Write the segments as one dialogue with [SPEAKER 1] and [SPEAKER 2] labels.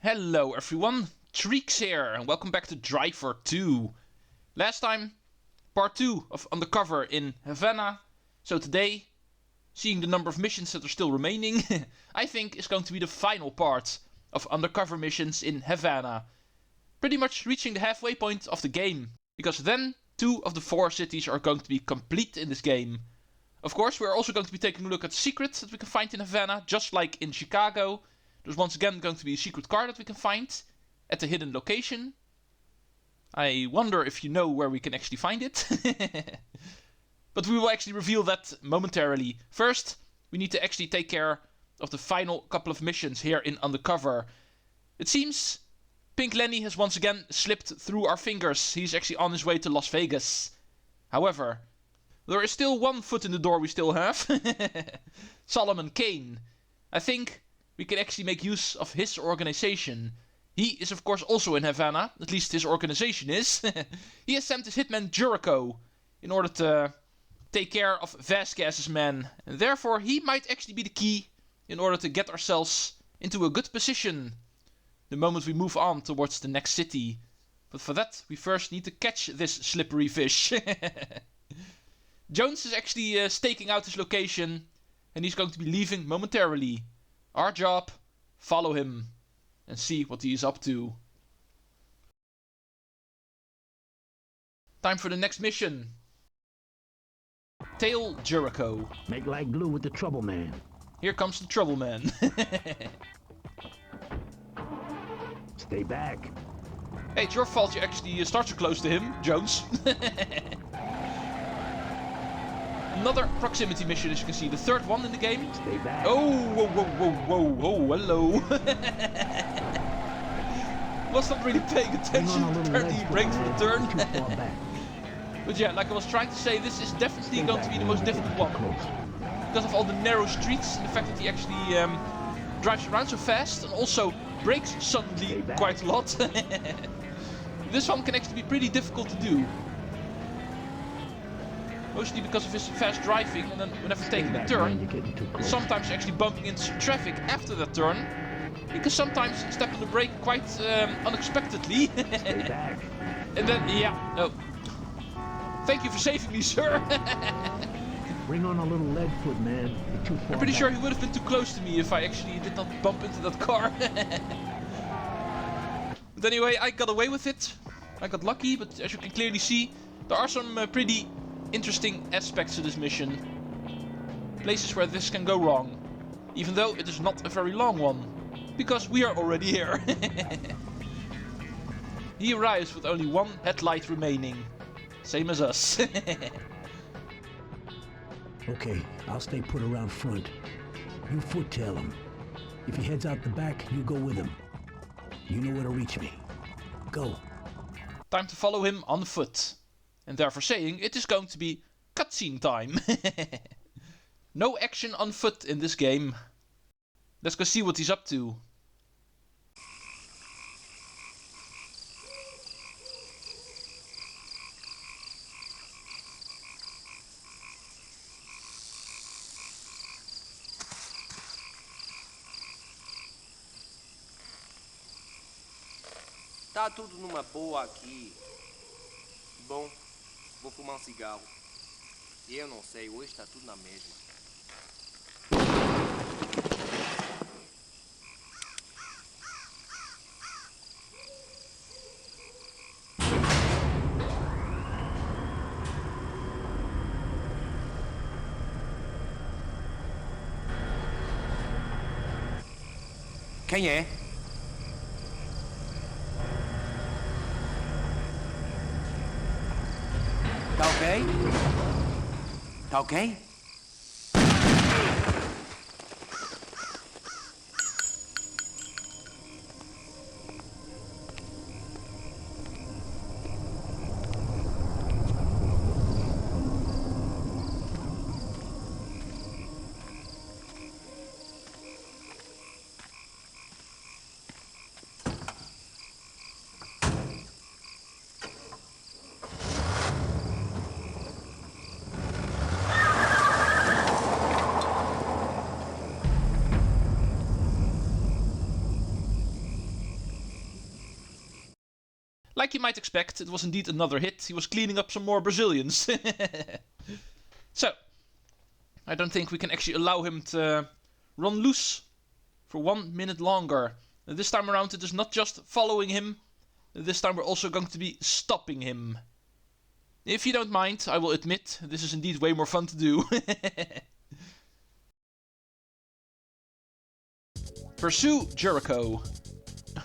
[SPEAKER 1] Hello everyone, Treecks here, and welcome back to Driver 2. Last time, part 2 of Undercover in Havana. So today, seeing the number of missions that are still remaining, I think is going to be the final part of Undercover missions in Havana. Pretty much reaching the halfway point of the game, because then 2 of the 4 cities are going to be complete in this game. Of course, we're also going to be taking a look at secrets that we can find in Havana, just like in Chicago. There's once again going to be a secret car that we can find at a hidden location. I wonder if you know where we can actually find it. But we will actually reveal that momentarily. First, we need to actually take care of the final couple of missions here in Undercover. It seems Pink Lenny has once again slipped through our fingers. He's actually on his way to Las Vegas. However, there is still one foot in the door we still have. Solomon Caine. I think we can actually make use of his organization. He is of course also in Havana, at least his organization is. He has sent his hitman Jericho in order to take care of Vasquez's men. And therefore he might actually be the key in order to get ourselves into a good position the moment we move on towards the next city. But for that we first need to catch this slippery fish. Jones is actually staking out his location and he's going to be leaving momentarily. Our job, follow him and see what he is up to. Time for the next mission. Tail Jericho.
[SPEAKER 2] Make like glue with the trouble man.
[SPEAKER 1] Here comes the trouble man.
[SPEAKER 2] Stay back.
[SPEAKER 1] Hey, it's your fault you actually start so close to him, Jones. Another proximity mission, as you can see, the third one in the game.
[SPEAKER 2] Stay back.
[SPEAKER 1] Oh, whoa, whoa, whoa, whoa, whoa, hello. Was not really paying attention. Apparently he braked for the turn. But yeah, like I was trying to say, this is definitely going to be the most difficult one. Because of all the narrow streets and the fact that he actually drives around so fast and also brakes suddenly quite a lot. This one can actually be pretty difficult to do. Mostly because of his fast driving, and then whenever taking a turn, sometimes actually bumping into some traffic after that turn. Because sometimes you step on the brake quite unexpectedly. And then, yeah, oh. Thank you for saving me, sir.
[SPEAKER 2] Bring on a little lead foot, man. You're too far
[SPEAKER 1] I'm pretty
[SPEAKER 2] back.
[SPEAKER 1] sure he would have been too close to me if I actually did not bump into that car. But anyway, I got away with it. I got lucky, but as you can clearly see, there are some pretty interesting aspects to this mission. Places where this can go wrong. Even though it is not a very long one. Because we are already here. He arrives with only one headlight remaining. Same as us.
[SPEAKER 2] Okay, I'll stay put around front. You foot-tail him. If he heads out the back, you go with him. You know where to reach me. Go.
[SPEAKER 1] Time to follow him on foot. And therefore saying it is going to be cutscene time. No action on foot in this game. Let's go see what he's up to.
[SPEAKER 3] Tá tudo numa boa aqui. Bom, vou fumar um cigarro. Eu não sei, hoje tá tudo na mesma. Quem é? Tá ok? Tá ok?
[SPEAKER 1] Like you might expect, it was indeed another hit. He was cleaning up some more Brazilians. So, I don't think we can actually allow him to run loose for 1 minute longer. And this time around it is not just following him. This time we're also going to be stopping him. If you don't mind, I will admit, this is indeed way more fun to do. Pursue Jericho.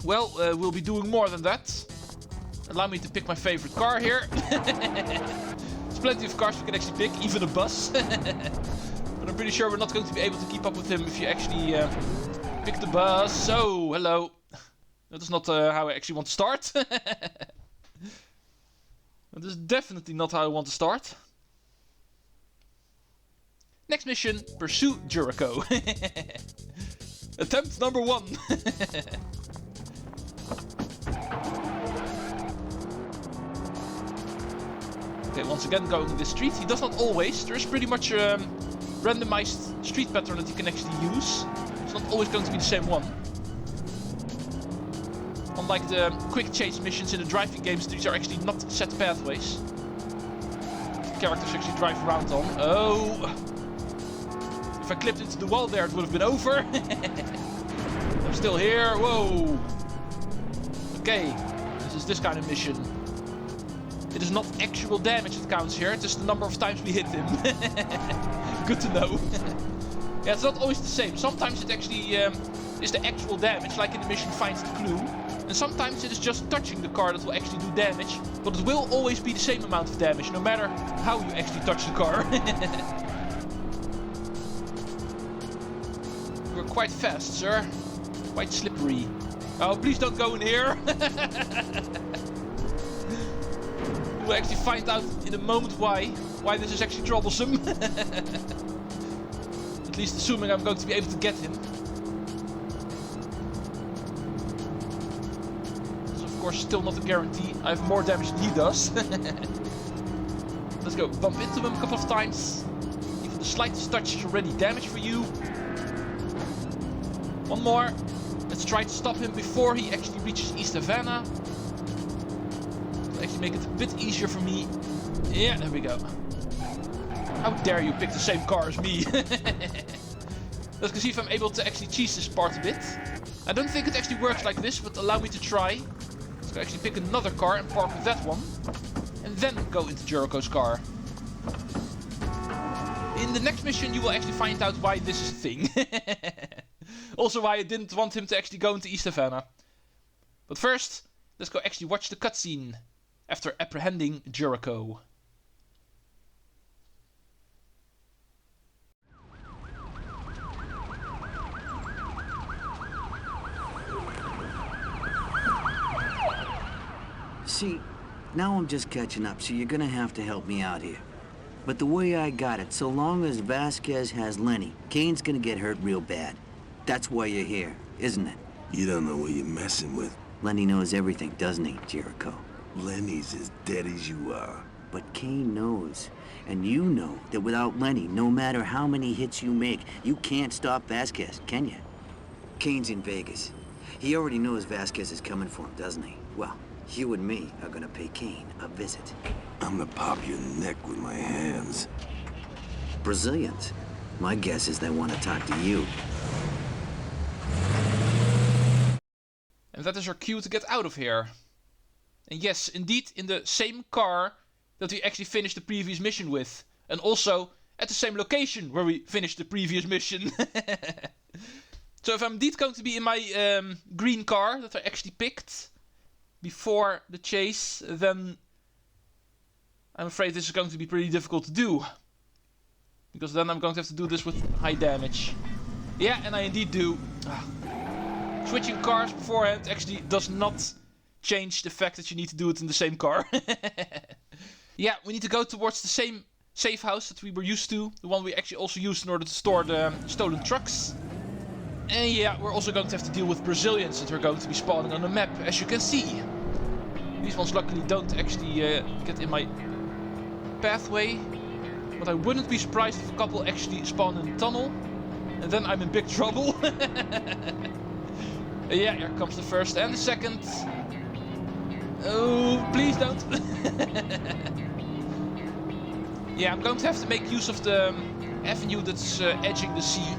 [SPEAKER 1] Well, we'll be doing more than that. Allow me to pick my favorite car here. There's plenty of cars we can actually pick, even a bus. But I'm pretty sure we're not going to be able to keep up with him if you actually pick the bus. So, hello. That is not how I actually want to start. That is definitely not how I want to start. Next mission, pursue Jericho. Attempt number 1. Okay, once again going in this street. He does not always. There is pretty much a randomized street pattern that you can actually use. It's not always going to be the same one. Unlike the quick chase missions in the driving games, these are actually not set pathways. The characters actually drive around on. Oh! If I clipped into the wall there, it would have been over. I'm still here. Whoa! Okay, this is this kind of mission. It is not actual damage that counts here, it's just the number of times we hit him. Good to know. Yeah, it's not always the same. Sometimes it actually is the actual damage, like in the mission Finds the Clue. And sometimes it is just touching the car that will actually do damage. But it will always be the same amount of damage, no matter how you actually touch the car. You're quite fast, sir. Quite slippery. Oh, please don't go in here. We'll actually find out in a moment why this is actually troublesome. At least assuming I'm going to be able to get him. It's of course still not a guarantee. I have more damage than he does. Let's go. Bump into him a couple of times. Even the slightest touch is already damage for you. One more. Let's try to stop him before he actually reaches East Havana. Actually make it a bit easier for me. Yeah, there we go. How dare you pick the same car as me? Let's go see if I'm able to actually cheese this part a bit. I don't think it actually works like this, but allow me to try. Let's go actually pick another car and park with that one. And then go into Jericho's car. In the next mission you will actually find out why this is a thing. Also why I didn't want him to actually go into East Havana. But first, let's go actually watch the cutscene. After apprehending Jericho.
[SPEAKER 4] See, now I'm just catching up, so you're gonna have to help me out here. But the way I got it, so long as Vasquez has Lenny, Caine's gonna get hurt real bad. That's why you're here, isn't it?
[SPEAKER 5] You don't know what you're messing with.
[SPEAKER 4] Lenny knows everything, doesn't he, Jericho?
[SPEAKER 5] Lenny's as dead as you are.
[SPEAKER 4] But Caine knows. And you know that without Lenny, no matter how many hits you make, you can't stop Vasquez, can you? Caine's in Vegas. He already knows Vasquez is coming for him, doesn't he? Well, you and me are gonna pay Caine a visit.
[SPEAKER 5] I'm gonna pop your neck with my hands.
[SPEAKER 4] Brazilians? My guess is they want to talk to you.
[SPEAKER 1] And that is our cue to get out of here. And yes, indeed, in the same car that we actually finished the previous mission with. And also at the same location where we finished the previous mission. So if I'm indeed going to be in my green car that I actually picked before the chase, then I'm afraid this is going to be pretty difficult to do. Because then I'm going to have to do this with high damage. Yeah, and I indeed do. Switching cars beforehand actually does not change the fact that you need to do it in the same car. Yeah, we need to go towards the same safe house that we were used to. The one we actually also used in order to store the stolen trucks. And yeah, we're also going to have to deal with Brazilians that are going to be spawning on the map, as you can see. These ones luckily don't actually get in my pathway. But I wouldn't be surprised if a couple actually spawn in the tunnel. And then I'm in big trouble. Yeah, here comes the first and the second. Oh, please don't. Yeah, I'm going to have to make use of the avenue that's edging the sea.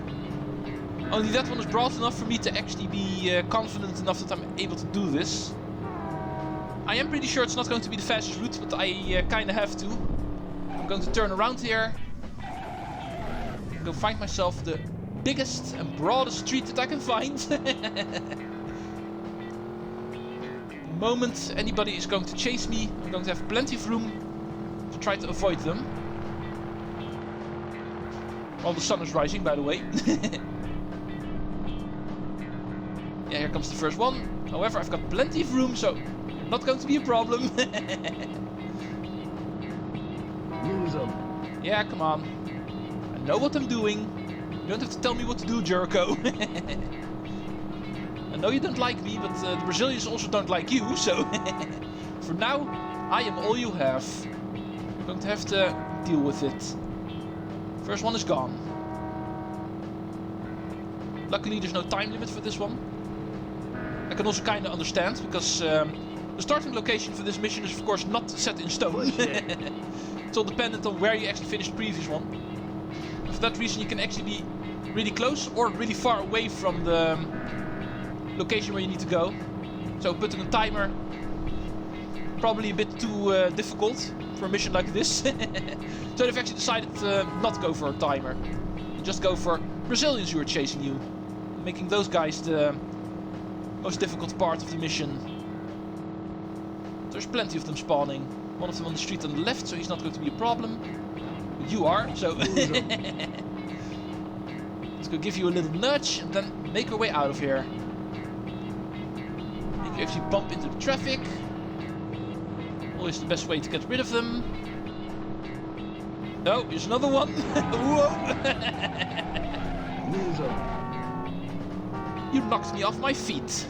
[SPEAKER 1] Only that one is broad enough for me to actually be confident enough that I'm able to do this. I am pretty sure it's not going to be the fastest route, but I kind of have to. I'm going to turn around here. Go find myself the biggest and broadest street that I can find. The moment anybody is going to chase me, I'm going to have plenty of room to try to avoid them. While the sun is rising, by the way. Yeah, here comes the first one. However, I've got plenty of room, so not going to be a problem.
[SPEAKER 2] Lose them.
[SPEAKER 1] Yeah, come on. I know what I'm doing. You don't have to tell me what to do, Jericho. I know you don't like me, but the Brazilians also don't like you, so... For now, I am all you have. I'm going to have to deal with it. First one is gone. Luckily, there's no time limit for this one. I can also kind of understand, because the starting location for this mission is of course not set in stone. It's all dependent on where you actually finished the previous one. For that reason you can actually be really close or really far away from the location where you need to go. So putting a timer, probably a bit too difficult for a mission like this. So they've actually decided not to go for a timer. And just go for Brazilians who are chasing you. Making those guys the most difficult part of the mission. There's plenty of them spawning. One of them on the street on the left, so he's not going to be a problem. But you are, so... Let's go give you a little nudge and then make our way out of here. Make you actually bump into the traffic. Always the best way to get rid of them. Oh, here's another one. Whoa! You knocked me off my feet.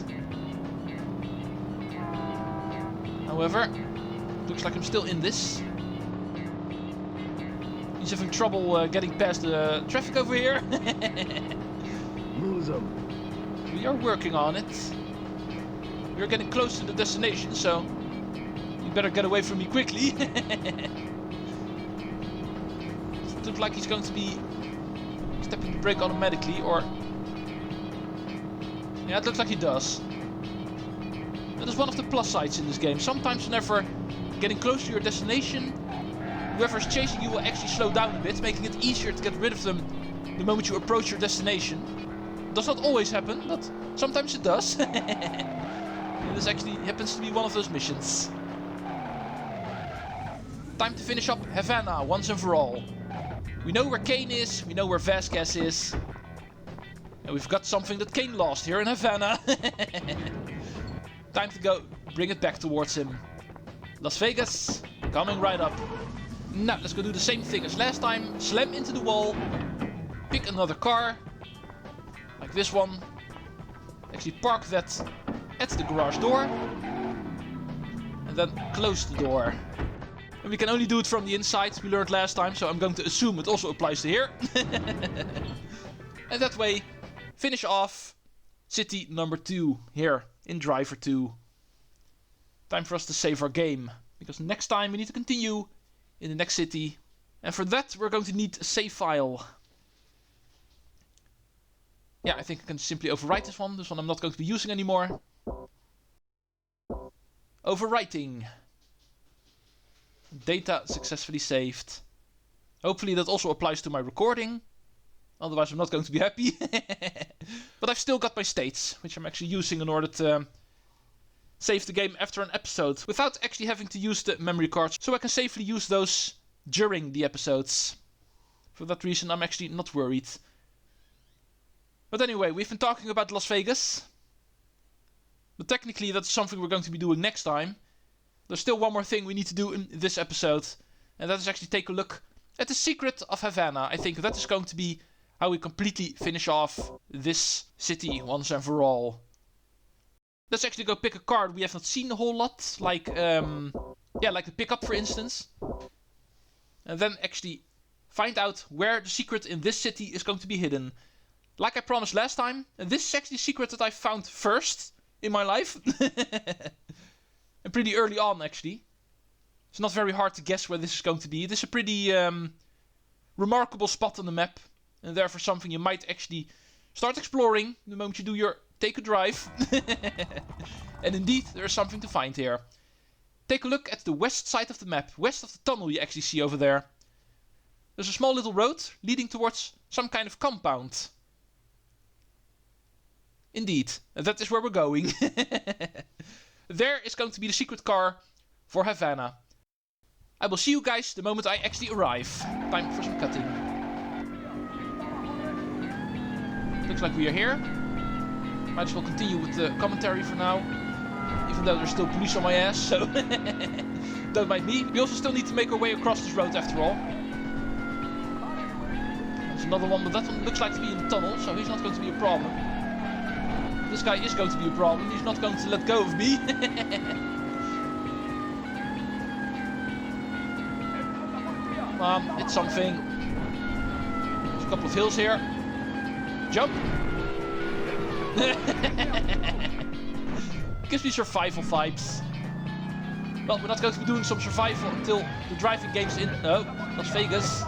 [SPEAKER 1] However, looks like I'm still in this. He's having trouble getting past the traffic over here.
[SPEAKER 2] Lose them.
[SPEAKER 1] We are working on it. We're getting close to the destination, so you better get away from me quickly. It looks like he's going to be stepping the brake automatically, or... Yeah, it looks like he does. That is one of the plus sides in this game. Sometimes whenever getting close to your destination, whoever is chasing you will actually slow down a bit, making it easier to get rid of them the moment you approach your destination. It does not always happen, but sometimes it does. And this actually happens to be one of those missions. Time to finish up Havana once and for all. We know where Caine is, we know where Vasquez is. And we've got something that Caine lost here in Havana. Time to go bring it back towards him. Las Vegas, coming right up. Now, let's go do the same thing as last time. Slam into the wall. Pick another car. Like this one. Actually park that at the garage door. And then close the door. And we can only do it from the inside, we learned last time. So I'm going to assume it also applies to here. And that way, finish off city number 2 here in Driver 2. Time for us to save our game. Because next time we need to continue in the next city. And for that we're going to need a save file. Yeah, I think I can simply overwrite this one. This one I'm not going to be using anymore. Overwriting. Data successfully saved. Hopefully that also applies to my recording. Otherwise I'm not going to be happy. But I've still got my states, which I'm actually using in order to save the game after an episode without actually having to use the memory cards, so I can safely use those during the episodes. For that reason I'm actually not worried. But anyway, we've been talking about Las Vegas. But technically that's something we're going to be doing next time. There's still one more thing we need to do in this episode. And that is actually take a look at the secret of Havana. I think that is going to be how we completely finish off this city once and for all. Let's actually go pick a card we have not seen a whole lot. Like, like the pickup for instance. And then actually find out where the secret in this city is going to be hidden. Like I promised last time, and this is actually the secret that I found first in my life. And pretty early on, actually. It's not very hard to guess where this is going to be. It is a pretty remarkable spot on the map. And therefore something you might actually start exploring the moment you do your take a drive. And indeed, there is something to find here. Take a look at the west side of the map. West of the tunnel you actually see over there. There's a small little road leading towards some kind of compound. Indeed, that is where we're going. There is going to be the secret car for Havana. I will see you guys the moment I actually arrive. Time for some cutting. Looks like we are here. Might as well continue with the commentary for now. Even though there's still police on my ass, so don't mind me. We also still need to make our way across this road after all. There's another one, but that one looks like to be in the tunnel, so he's not going to be a problem. This guy is going to be a problem. He's not going to let go of me. Come on, hit something. There's a couple of hills here. Jump. Gives me survival vibes. Well, we're not going to be doing some survival until the driving game's in Las Vegas.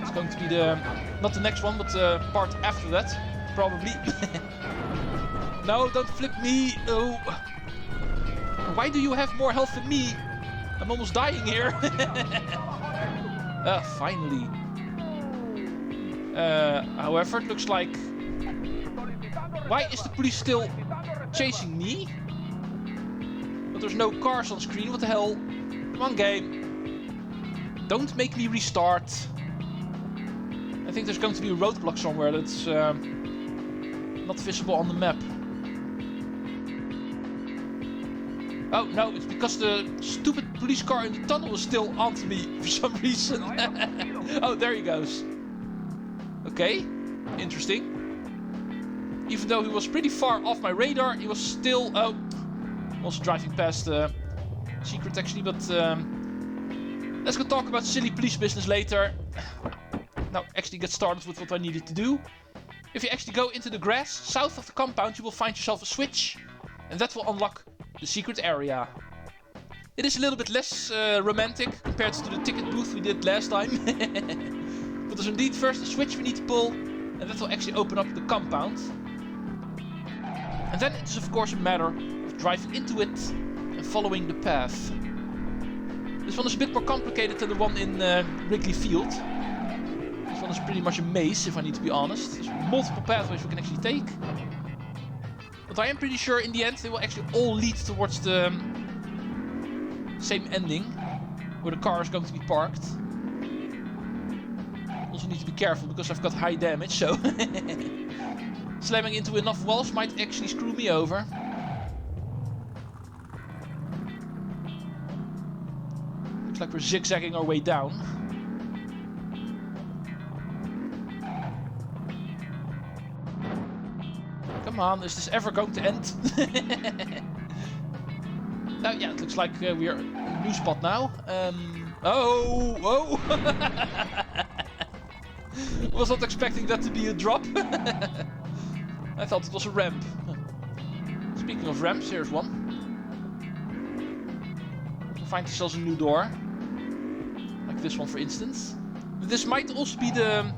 [SPEAKER 1] It's going to be the not the next one, but the part after that, probably. No, don't flip me. Oh. Why do you have more health than me? I'm almost dying here. Finally. However, it looks like... Why is the police still chasing me? But there's no cars on screen. What the hell? Come on, game. Don't make me restart. I think there's going to be a roadblock somewhere that's not visible on the map. Oh no, it's because the stupid police car in the tunnel is still onto me for some reason. Oh, there he goes. Okay, interesting. Even though he was pretty far off my radar, he was still... Oh, also driving past secret actually, but let's go talk about silly police business later. Now, actually get started with what I needed to do. If you actually go into the grass south of the compound, you will find yourself a switch, and that will unlock the secret area. It is a little bit less romantic compared to the ticket booth we did last time. But there's indeed first a switch we need to pull, and that will actually open up the compound. And then it's of course a matter of driving into it and following the path. This one is a bit more complicated than the one in Wrigley Field. This one is pretty much a maze, if I need to be honest. There's multiple pathways we can actually take. But I am pretty sure in the end they will actually all lead towards the same ending, where the car is going to be parked. Also need to be careful because I've got high damage, so slamming into enough walls might actually screw me over. Looks like we're zigzagging our way down. Come on, is this ever going to end? Now, yeah, it looks like we're in a new spot now. Oh! Was not expecting that to be a drop. I thought it was a ramp. Speaking of ramps, here's one. We'll find ourselves a new door. Like this one, for instance. This might also be the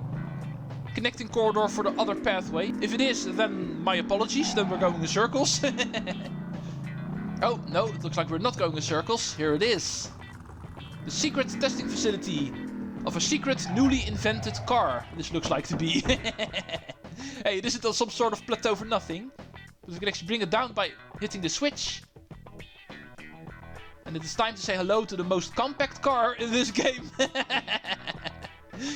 [SPEAKER 1] connecting corridor for the other pathway. If it is, then my apologies. Then we're going in circles. Oh, no, it looks like we're not going in circles. Here it is. The secret testing facility of a secret, newly invented car. This looks like to be. Hey, it isn't on some sort of plateau for nothing. But we can actually bring it down by hitting the switch. And it is time to say hello to the most compact car in this game.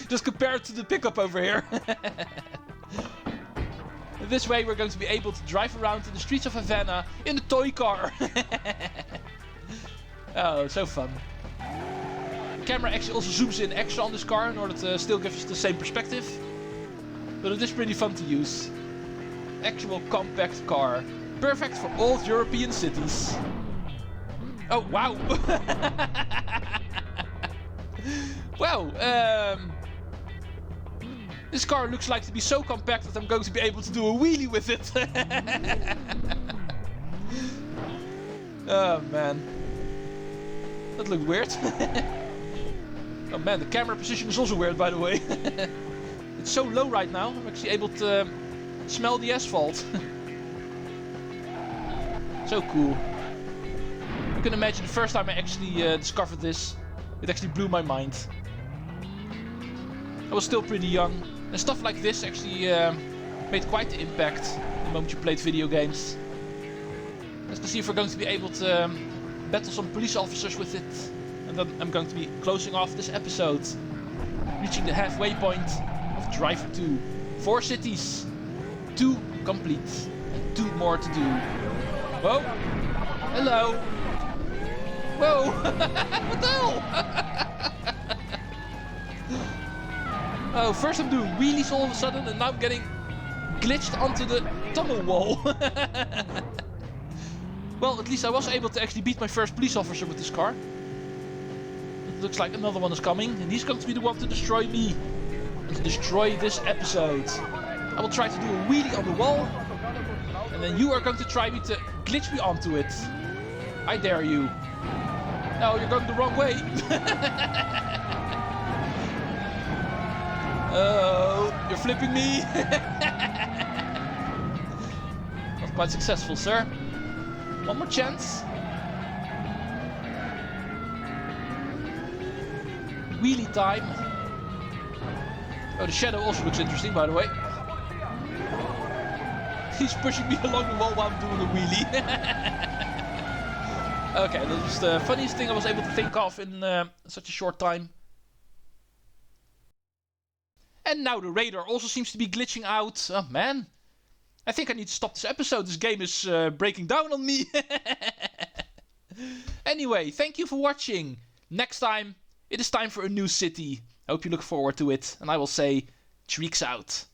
[SPEAKER 1] Just compared to the pickup over here. This way we're going to be able to drive around in the streets of Havana in the toy car. Oh, so fun. The camera actually also zooms in extra on this car in order to still give us the same perspective. But it is pretty fun to use. Actual compact car. Perfect for old European cities. Oh, wow. Wow, this car looks like to be so compact that I'm going to be able to do a wheelie with it. Oh man. That looked weird. Oh man, the camera position is also weird, by the way. It's so low right now, I'm actually able to smell the asphalt. So cool. You can imagine the first time I actually discovered this, it actually blew my mind. I was still pretty young, and stuff like this actually made quite the impact the moment you played video games. Let's see if we're going to be able to battle some police officers with it. And then I'm going to be closing off this episode. Reaching the halfway point of Driver 2. 4 cities. 2 complete. And 2 more to do. Whoa. Hello. Whoa. What the hell? Oh, first I'm doing wheelies all of a sudden. And now I'm getting glitched onto the tunnel wall. Well, at least I was able to actually beat my first police officer with this car. It looks like another one is coming, and he's going to be the one to destroy me. And to destroy this episode. I will try to do a wheelie on the wall. And then you are going to try me to glitch me onto it. I dare you. No, you're going the wrong way. Oh, you're flipping me. Not quite successful, sir. One more chance. Wheelie time. Oh, the shadow also looks interesting, by the way. He's pushing me along the wall while I'm doing a wheelie. Okay, that was the funniest thing I was able to think of in such a short time. And now the radar also seems to be glitching out. Oh man. I think I need to stop this episode. This game is breaking down on me. Anyway, thank you for watching. Next time, it is time for a new city. I hope you look forward to it. And I will say, Treecks out.